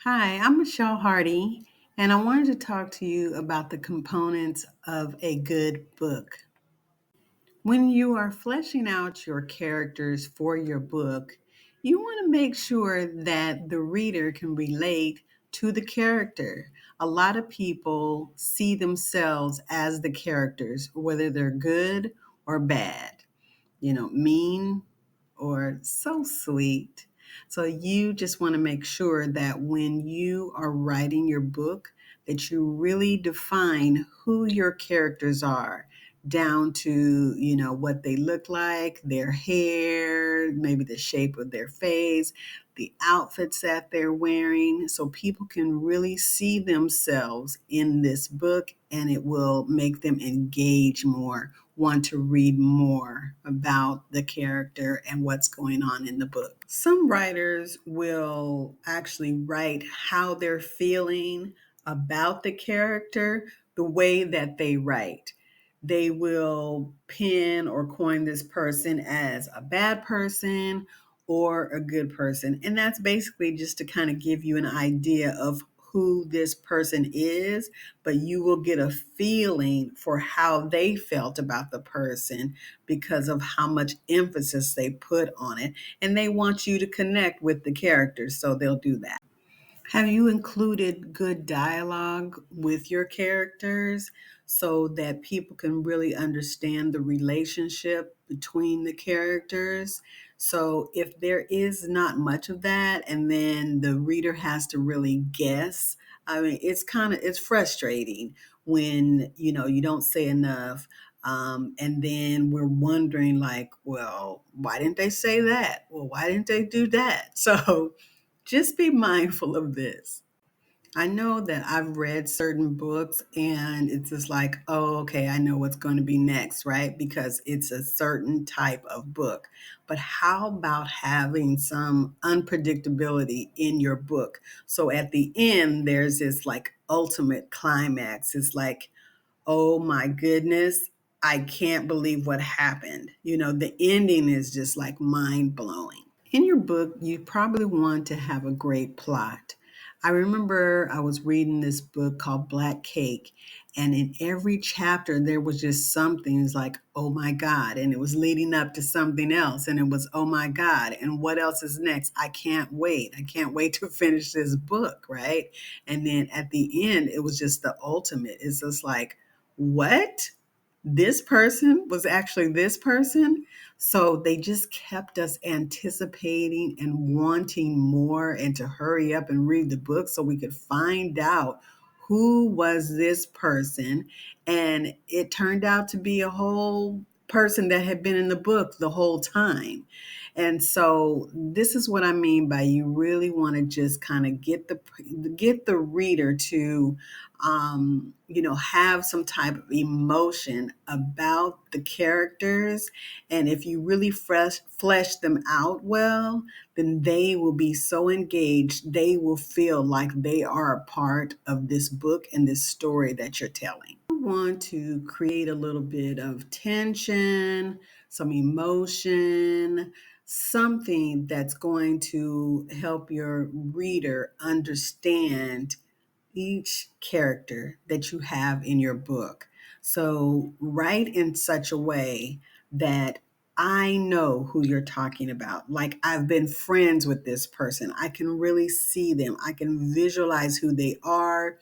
Hi, I'm Michelle Hardy, and I wanted to talk to you about the components of a good book. When you are fleshing out your characters for your book, you want to make sure that the reader can relate to the character. A lot of people see themselves as the characters, whether they're good or bad, mean or so sweet. So you just want to make sure that when you are writing your book, that you really define who your characters are down to, what they look like, their hair, maybe the shape of their face, the outfits that they're wearing, so people can really see themselves in this book and it will make them engage more, want to read more about the character and what's going on in the book. Some writers will actually write how they're feeling about the character the way that they write. They will pin or coin this person as a bad person or a good person. And that's basically just to kind of give you an idea of who this person is, but you will get a feeling for how they felt about the person because of how much emphasis they put on it. And they want you to connect with the characters, so they'll do that. Have you included good dialogue with your characters so that people can really understand the relationship between the characters? So if there is not much of that and then the reader has to really guess, I mean, it's frustrating when, you don't say enough. And then we're wondering like, well, why didn't they say that? Well, why didn't they do that? So just be mindful of this. I know that I've read certain books and it's just like, oh, okay, I know what's going to be next, right? Because it's a certain type of book. But how about having some unpredictability in your book? So at the end, there's this like ultimate climax. It's like, oh my goodness, I can't believe what happened. The ending is just like mind blowing. In your book, you probably want to have a great plot. I remember I was reading this book called Black Cake, and in every chapter, there was just something it's like, oh my God, and it was leading up to something else, and it was, oh my God, and what else is next? I can't wait. I can't wait to finish this book, right? And then at the end, it was just the ultimate. It's just like, what? This person was actually this person. So they just kept us anticipating and wanting more and to hurry up and read the book so we could find out who was this person. And it turned out to be a whole person that had been in the book the whole time. And so this is what I mean by you really want to just kind of get the reader to have some type of emotion about the characters. And if you really flesh them out well, then they will be so engaged. They will feel like they are a part of this book and this story that you're telling. You want to create a little bit of tension, some emotion, something that's going to help your reader understand each character that you have in your book. So write in such a way that I know who you're talking about. Like I've been friends with this person. I can really see them. I can visualize who they are,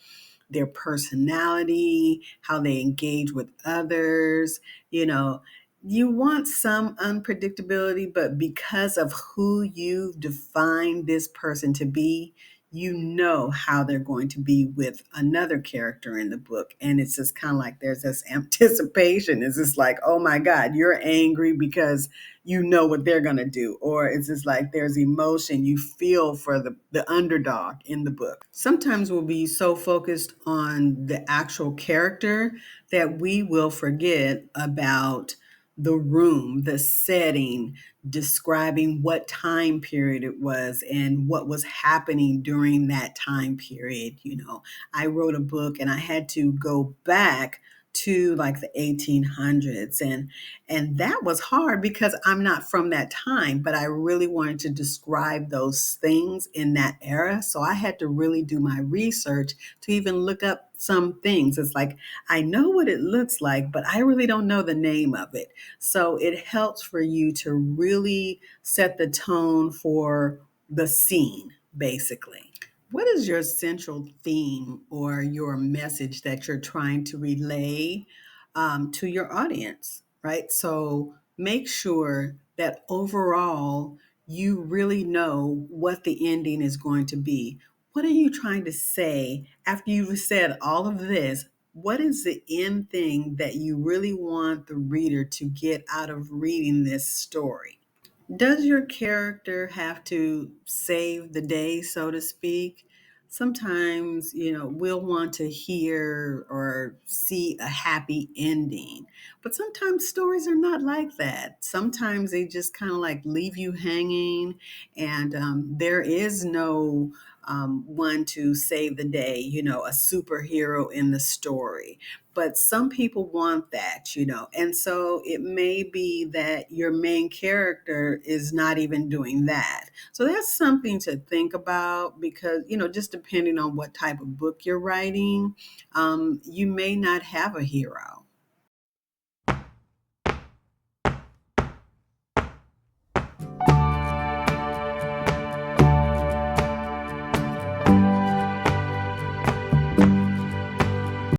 their personality, how they engage with others. You want some unpredictability, but because of who you've defined this person to be, you know how they're going to be with another character in the book. And it's just kind of like there's this anticipation. It's just like, oh my God, you're angry because you know what they're going to do. Or it's just like there's emotion you feel for the underdog in the book. Sometimes we'll be so focused on the actual character that we will forget about the room, the setting, describing what time period it was and what was happening during that time period. I wrote a book and I had to go back to like the 1800s, and that was hard because I'm not from that time, but I really wanted to describe those things in that era, so I had to really do my research to even look up some things. It's like I know what it looks like, but I really don't know the name of it. So it helps for you to really set the tone for the scene, basically. What is your central theme or your message that you're trying to relay to your audience, right? So make sure that overall you really know what the ending is going to be. What are you trying to say after you've said all of this? What is the end thing that you really want the reader to get out of reading this story? Does your character have to save the day, so to speak? Sometimes, we'll want to hear or see a happy ending, but sometimes stories are not like that. Sometimes they just kind of like leave you hanging, and there is no one to save the day, a superhero in the story. But some people want that, and so it may be that your main character is not even doing that. So that's something to think about because, just depending on what type of book you're writing, you may not have a hero.